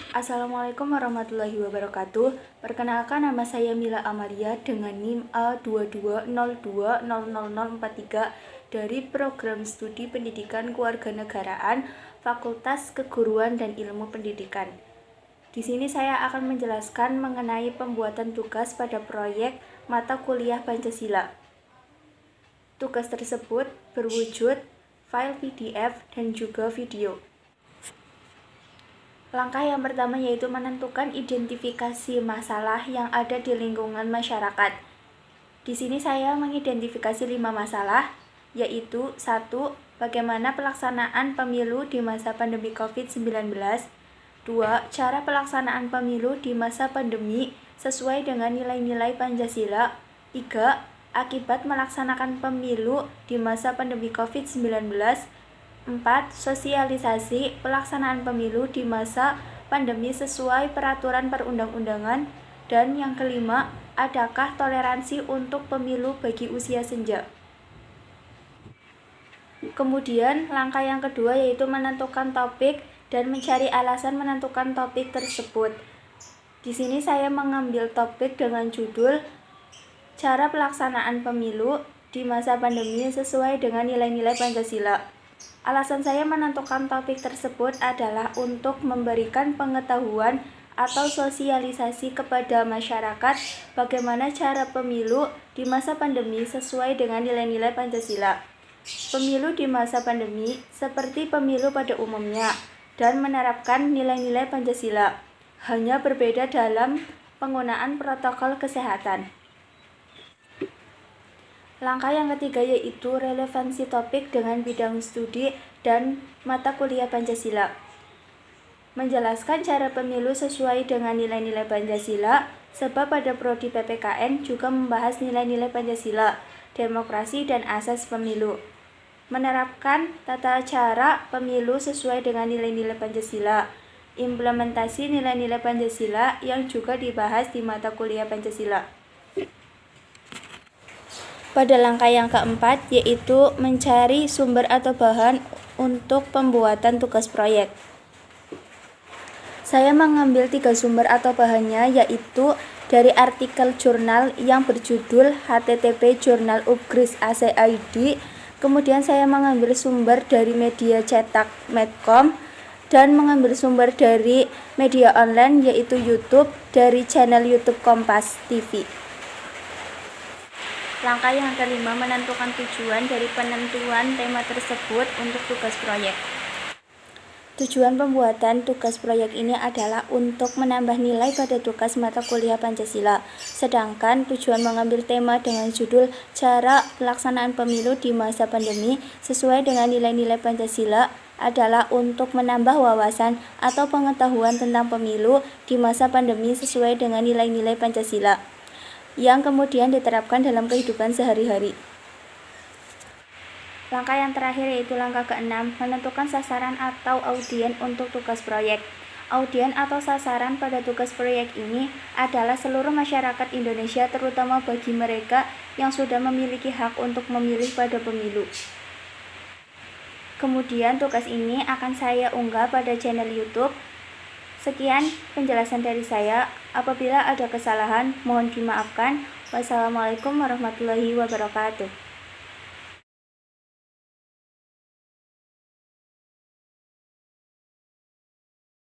Assalamualaikum warahmatullahi wabarakatuh. Perkenalkan, nama saya Mila Amalia dengan NIM A22020043 dari Program Studi Pendidikan Kewarganegaraan Fakultas Keguruan dan Ilmu Pendidikan. Di sini saya akan menjelaskan mengenai pembuatan tugas pada proyek mata kuliah Pancasila. Tugas tersebut berwujud file PDF dan juga video. Langkah yang pertama yaitu menentukan identifikasi masalah yang ada di lingkungan masyarakat. Di sini saya mengidentifikasi 5 masalah, yaitu 1. Bagaimana pelaksanaan pemilu di masa pandemi COVID-19. 2. Cara pelaksanaan pemilu di masa pandemi sesuai dengan nilai-nilai Pancasila. 3. Akibat melaksanakan pemilu di masa pandemi COVID-19. 4. Sosialisasi pelaksanaan pemilu di masa pandemi sesuai peraturan perundang-undangan. Dan yang kelima, adakah toleransi untuk pemilu bagi usia senja? Kemudian, langkah yang kedua yaitu menentukan topik dan mencari alasan menentukan topik tersebut. Di sini saya mengambil topik dengan judul Cara pelaksanaan pemilu di masa pandemi sesuai dengan nilai-nilai Pancasila. Alasan saya menentukan topik tersebut adalah untuk memberikan pengetahuan atau sosialisasi kepada masyarakat bagaimana cara pemilu di masa pandemi sesuai dengan nilai-nilai Pancasila. Pemilu di masa pandemi seperti pemilu pada umumnya dan menerapkan nilai-nilai Pancasila, hanya berbeda dalam penggunaan protokol kesehatan. Langkah yang ketiga yaitu relevansi topik dengan bidang studi dan mata kuliah Pancasila. Menjelaskan cara pemilu sesuai dengan nilai-nilai Pancasila, sebab pada prodi PPKN juga membahas nilai-nilai Pancasila, demokrasi dan asas pemilu. Menerapkan tata cara pemilu sesuai dengan nilai-nilai Pancasila. Implementasi nilai-nilai Pancasila yang juga dibahas di mata kuliah Pancasila. Pada langkah yang keempat, yaitu mencari sumber atau bahan untuk pembuatan tugas proyek. Saya mengambil 3 sumber atau bahannya, yaitu dari artikel jurnal yang berjudul http jurnal Upgris ACID, kemudian saya mengambil sumber dari media cetak Medcom, dan mengambil sumber dari media online yaitu YouTube dari channel YouTube Kompas TV. Langkah yang kelima, menentukan tujuan dari penentuan tema tersebut untuk tugas proyek. Tujuan pembuatan tugas proyek ini adalah untuk menambah nilai pada tugas mata kuliah Pancasila. Sedangkan tujuan mengambil tema dengan judul Cara Pelaksanaan Pemilu di Masa Pandemi sesuai dengan nilai-nilai Pancasila adalah untuk menambah wawasan atau pengetahuan tentang pemilu di masa pandemi sesuai dengan nilai-nilai Pancasila, yang kemudian diterapkan dalam kehidupan sehari-hari. Langkah yang terakhir yaitu langkah ke-6, menentukan sasaran atau audien untuk tugas proyek. Audien atau sasaran pada tugas proyek ini adalah seluruh masyarakat Indonesia, terutama bagi mereka yang sudah memiliki hak untuk memilih pada pemilu. Kemudian tugas ini akan saya unggah pada channel YouTube. Sekian penjelasan dari saya. Apabila ada kesalahan, mohon dimaafkan. Wassalamualaikum warahmatullahi wabarakatuh.